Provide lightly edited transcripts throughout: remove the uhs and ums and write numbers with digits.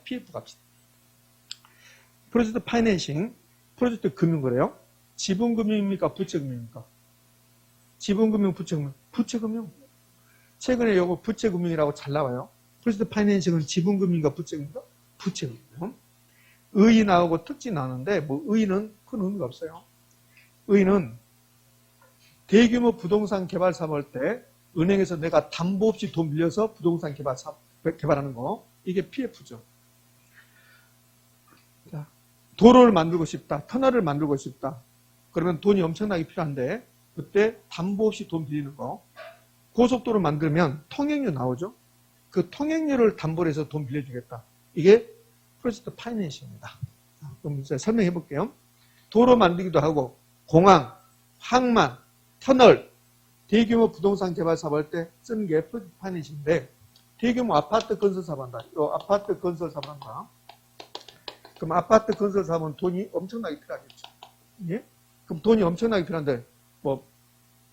PF 갑시다. 프로젝트 파이낸싱, 프로젝트 금융거래요. 지분금융입니까? 부채금융입니까? 지분금융, 부채금융. 부채금융. 최근에 요거 부채금융이라고 잘 나와요. 프로젝트 파이낸싱은 지분금융인가 부채금융인가? 부채금융. 의의 나오고 특징 나오는데 뭐 의의는 큰 의미가 없어요. 의의는 대규모 부동산 개발 사업할 때 은행에서 내가 담보 없이 돈 빌려서 부동산 개발하는 거, 이게 PF죠. 자, 도로를 만들고 싶다, 터널을 만들고 싶다. 그러면 돈이 엄청나게 필요한데 그때 담보 없이 돈 빌리는 거. 고속도로 만들면 통행료 나오죠. 그 통행료를 담보로 해서 돈 빌려주겠다. 이게 프로젝트 파이낸싱입니다. 그럼 이제 설명해 볼게요. 도로 만들기도 하고 공항, 항만, 터널, 대규모 부동산 개발 사업할 때 쓰는 게 프로젝트 파이낸싱인데, 대규모 아파트 건설 사업한다. 요 아파트 건설 사업한다. 그럼 아파트 건설 사업은 돈이 엄청나게 필요하겠죠. 예? 그럼 돈이 엄청나게 필요한데 뭐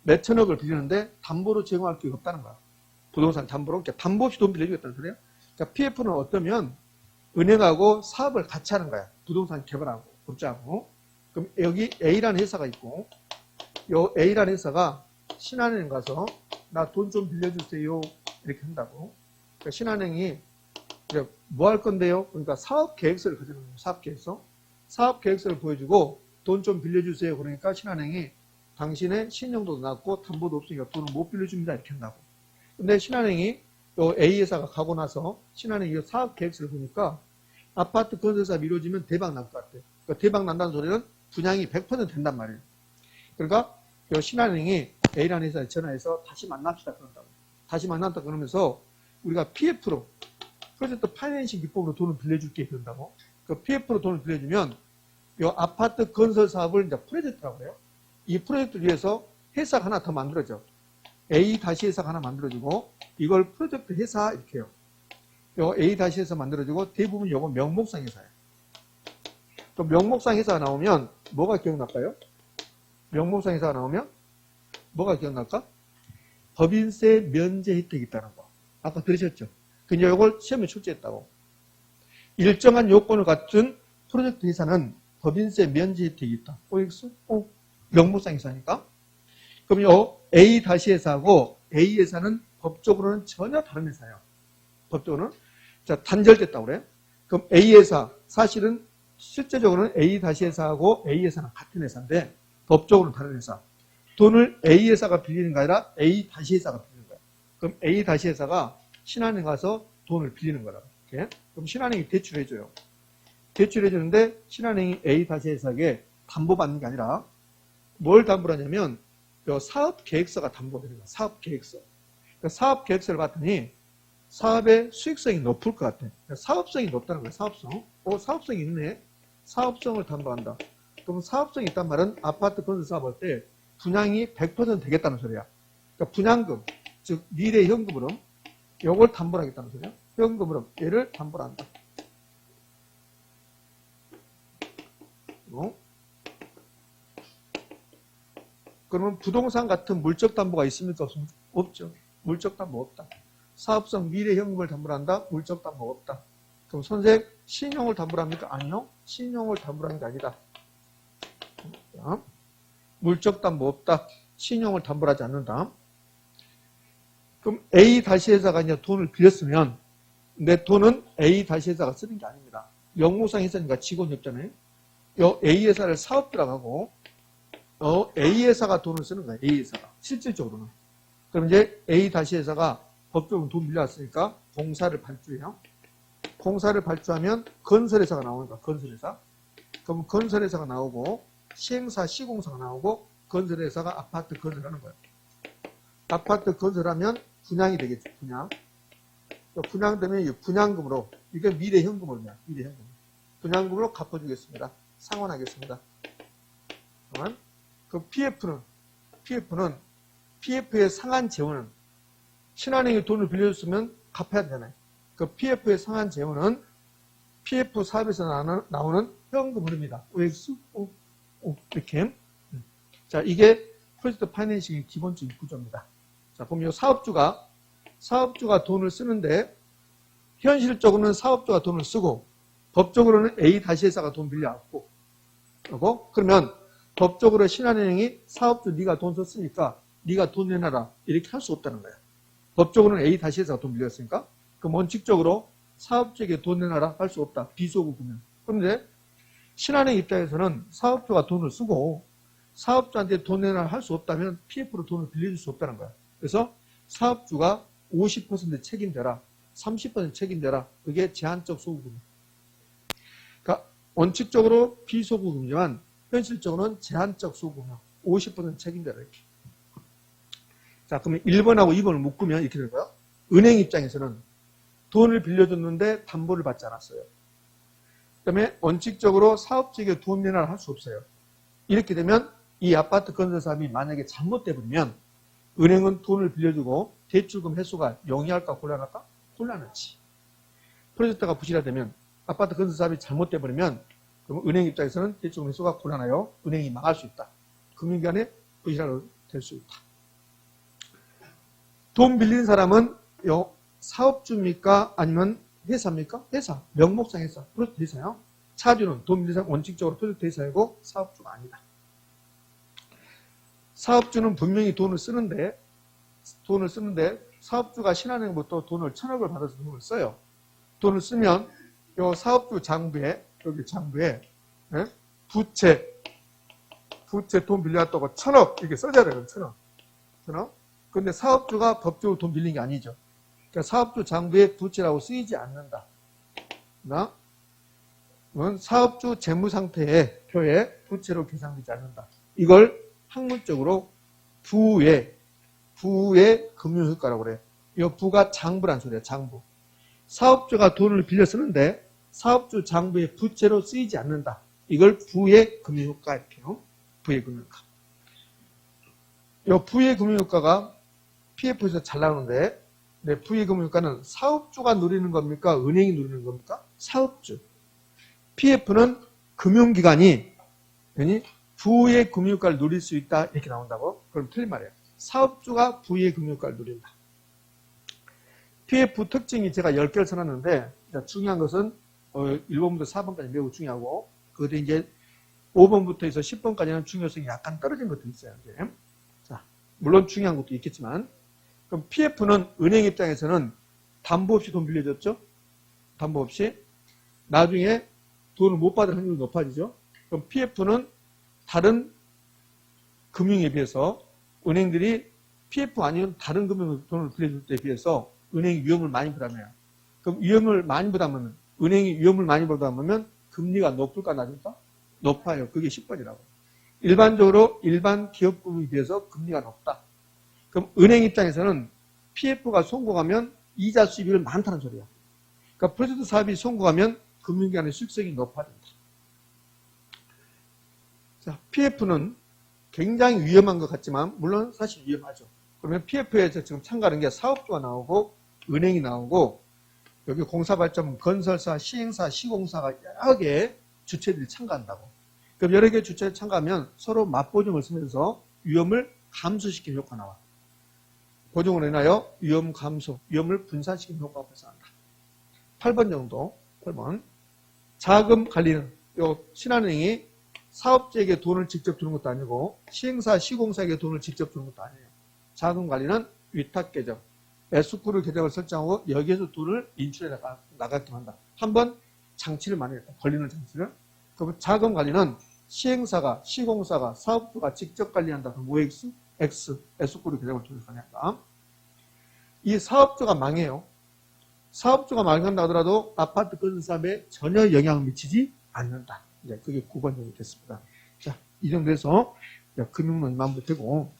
몇천억을 빌리는데 담보로 제공할 게 없다는 거야. 부동산 담보로. 그러니까 담보 없이 돈 빌려주겠다는 소리예요. 그러니까 PF는 어떠면 은행하고 사업을 같이 하는 거야. 부동산 개발하고 법제하고. 그럼 여기 A라는 회사가 있고, 요 A라는 회사가 신한은행 가서 나 돈 좀 빌려주세요 이렇게 한다고. 그러니까 신한은행이 뭐 할 건데요? 그러니까 사업 계획서를 가지는 거예요. 사업 계획서. 사업 계획서를 보여주고 돈 좀 빌려주세요. 그러니까 신한은행이 당신의 신용도 낮고 담보도 없으니까 돈을 못 빌려줍니다 이렇게 한다고. 근데 신한은행이 요 A 회사가 가고 나서 신한은행이 사업 계획서를 보니까 아파트 건설 사업이 이루어지면 대박 날 것 같아요. 그러니까 대박 난다는 소리는 분양이 100% 된단 말이에요. 그러니까 요 신한은행이 A라는 회사에 전화해서 다시 만납시다 그런다고. 다시 만났다 그러면서 우리가 PF로, 프로젝트 파이낸싱 기법으로 돈을 빌려줄게 그런다고. 그 PF로 돈을 빌려주면 요 아파트 건설 사업을 이제 프로젝트라고 해요. 이 프로젝트를 위해서 회사가 하나 더 만들어져. A 다시 회사가 하나 만들어지고 이걸 프로젝트 회사 이렇게 해요. 요 A 다시 회사 만들어지고 대부분 요거 명목상 회사예요. 또 명목상 회사가 나오면 뭐가 기억날까요? 명목상 회사가 나오면 뭐가 기억날까? 법인세 면제 혜택이 있다는 거. 아까 들으셨죠? 그냥 요걸 시험에 출제했다고. 일정한 요건을 갖춘 프로젝트 회사는 법인세 면제 혜택이 있다. OX? 명목상 회사니까. 그럼 요 A 다시 회사하고 A 회사는 법적으로는 전혀 다른 회사예요. 법적으로는. 자, 단절됐다고 그래요. 그럼 A 회사, 사실은 실제적으로는 A 다시 회사하고 A 회사는 같은 회사인데 법적으로는 다른 회사. 돈을 A 회사가 빌리는 게 아니라 A 다시 회사가 빌리는 거야. 그럼 A 다시 회사가 신한은행 가서 돈을 빌리는 거라고. 이렇게. 그럼 신한은행이 대출해줘요. 대출해주는데 신한은행이 A 다시 회사에게 담보받는 게 아니라 뭘 담보를 하냐면 요 사업 계획서가 담보되는 거야. 사업 계획서. 그러니까 사업 계획서를 봤더니 사업의 수익성이 높을 것 같아. 그러니까 사업성이 높다는 거야. 사업성. 사업성이 있네. 사업성을 담보한다. 그럼 사업성이 있단 말은 아파트 건설 사업할 때 분양이 100% 되겠다는 소리야. 그러니까 분양금, 즉 미래 현금으로 이걸 담보를 하겠다는 소리야. 현금으로 얘를 담보를 한다. 그러면 부동산 같은 물적 담보가 있습니까? 없습니까? 없죠. 물적 담보 없다. 사업성 미래 현금을 담보를 한다. 물적 담보 없다. 그럼 선생 신용을 담보를 합니까? 아니요. 신용을 담보를 하는 게 아니다. 물적 담보 없다. 신용을 담보를 하지 않는다. 그럼 A 다시 회사가 이제 돈을 빌렸으면 내 돈은 A 다시 회사가 쓰는 게 아닙니다. 영무상 회사니까 직원이 없잖아요. 요 A 회사를 사업주라고 하고 A 회사가 돈을 쓰는 거예요. A 회사가. 실질적으로는. 그럼 이제 A 다시 회사가 법적으로 돈 빌려왔으니까 공사를 발주해요. 공사를 발주하면 건설회사가 나오는 거야. 건설회사. 그럼 건설회사가 나오고 시행사, 시공사가 나오고 건설회사가 아파트 건설하는 거예요. 아파트 건설하면 분양이 되겠죠. 분양. 분양되면 이 분양금으로, 이게 미래 현금으로냐. 미래 현금. 분양금으로 갚아주겠습니다. 상환하겠습니다. 그 PF는 PF의 상한 재원은 신한은행이 돈을 빌려줬으면 갚아야 되잖아요. 그 PF의 상한 재원은 PF 사업에서 나오는 현금 흐름이다. OX? 이렇게. 자, 이게 프로젝트 파이낸싱의 기본적인 구조입니다. 자, 그럼 이 사업주가 돈을 쓰는데 현실적으로는 사업주가 돈을 쓰고 법적으로는 A-회사가 돈 빌려왔고 그러면 법적으로 신한은행이 사업주 네가 돈 썼으니까 네가 돈 내놔라 이렇게 할 수 없다는 거야. 법적으로는 A-회사가 돈 빌렸으니까 그럼 원칙적으로 사업주에게 돈 내놔라 할 수 없다. 비소구금은. 그런데 신한은행 입장에서는 사업주가 돈을 쓰고 사업주한테 돈 내놔라 할 수 없다면 PF로 돈을 빌려줄 수 없다는 거야. 그래서 사업주가 50% 책임져라. 30% 책임져라. 그게 제한적 소구금이야. 그러니까 원칙적으로 비소구금이지만 현실적으로는 제한적 소구금이야. 50% 책임져라. 이렇게. 자, 그러면 1번하고 2번을 묶으면 이렇게 되는 거야. 은행 입장에서는 돈을 빌려줬는데 담보를 받지 않았어요. 그 다음에 원칙적으로 사업주에게 돈 내놔라 할 수 없어요. 이렇게 되면 이 아파트 건설 사업이 만약에 잘못돼 버리면 은행은 돈을 빌려주고 대출금 회수가 용이할까 곤란할까? 곤란하지. 프로젝트가 부실화되면 아파트 건설 사업이 잘못돼 버리면 그럼 은행 입장에서는 대출금 회수가 곤란하여 은행이 망할 수 있다. 금융기관에 부실화가 될 수 있다. 돈 빌린 사람은 사업주입니까? 아니면 회사입니까? 회사. 명목상 회사. 프로젝트 회사요. 차주는 돈 빌린 사람 원칙적으로 프로젝트 회사이고 사업주가 아니다. 사업주는 분명히 돈을 쓰는데 사업주가 신한은행부터 돈을 1,000억을 받아서 돈을 써요. 돈을 쓰면 요 사업주 장부에 여기 장부에 부채 돈 빌려왔다고 1,000억 이렇게 써줘야 돼요. 1,000억. 근데 사업주가 법적으로 돈 빌린 게 아니죠. 그러니까 사업주 장부에 부채라고 쓰이지 않는다. 그건 사업주 재무상태의 표에 부채로 계산되지 않는다. 이걸 학문적으로 부의 금융효과라고 그래요. 이 부가 장부란 소리예요. 장부. 사업주가 돈을 빌려 쓰는데 사업주 장부에 부채로 쓰이지 않는다. 이걸 부의 금융효과 이렇게 해요. 부의 금융효과. 이 부의 금융효과가 PF에서 잘 나오는데 부의 금융효과는 사업주가 누리는 겁니까? 은행이 누리는 겁니까? 사업주. PF는 금융기관이 부의 금융효과를 누릴 수 있다 이렇게 나온다고? 그럼 틀린 말이에요. 사업주가 부의 금융효과를 누린다. PF 특징이 제가 10개를 써놨는데 중요한 것은 1번부터 4번까지 매우 중요하고 그것도 이제 5번부터 해서 10번까지는 중요성이 약간 떨어진 것도 있어요. 이제. 자, 물론 중요한 것도 있겠지만 그럼 PF는 은행 입장에서는 담보 없이 돈 빌려줬죠? 담보 없이 나중에 돈을 못 받을 확률이 높아지죠? 그럼 PF는 다른 금융에 비해서 은행들이 PF 아니면 다른 금융 돈을 빌려줄 때에 비해서 은행이 위험을 많이 부담해요. 그럼 위험을 많이 부담하면 은행이 위험을 많이 부담하면 금리가 높을까 낮을까? 높아요. 그게 10번이라고. 일반적으로 일반 기업금융에 비해서 금리가 높다. 그럼 은행 입장에서는 PF가 성공하면 이자 수입이 많다는 소리야. 그러니까 프로젝트 사업이 성공하면 금융기관의 수익성이 높아진다. 자, PF는 굉장히 위험한 것 같지만 물론 사실 위험하죠. 그러면 PF에서 지금 참가하는 게 사업주가 나오고 은행이 나오고 여기 공사발전, 건설사, 시행사, 시공사가 여러 개의 주체들이 참가한다고. 그럼 여러 개의 주체들이 참가하면 서로 맞보증을 쓰면서 위험을 감소시키는 효과가 나와. 보증을 인하여 위험 감소, 위험을 분산시키는 효과가 발생한다. 8번 정도, 8번. 자금 관리는 신한은행이 사업주에게 돈을 직접 주는 것도 아니고 시행사, 시공사에게 돈을 직접 주는 것도 아니에요. 자금 관리는 위탁 계정, 에스쿠르 계정을 설정하고 여기에서 돈을 인출해 나가게끔 한다. 한번 장치를 만들겠다. 걸리는 장치를. 그럼 자금 관리는 시행사가, 시공사가, 사업주가 직접 관리한다. 그럼 OX, X, 에스쿠르 계정을 통해서 관리한다. 이 사업주가 망해요. 사업주가 망한다 하더라도 아파트 건설 사업에 전혀 영향을 미치지 않는다. 이제 그게 9번 정도 됐습니다. 자, 이 정도에서 금융론이 마무리되고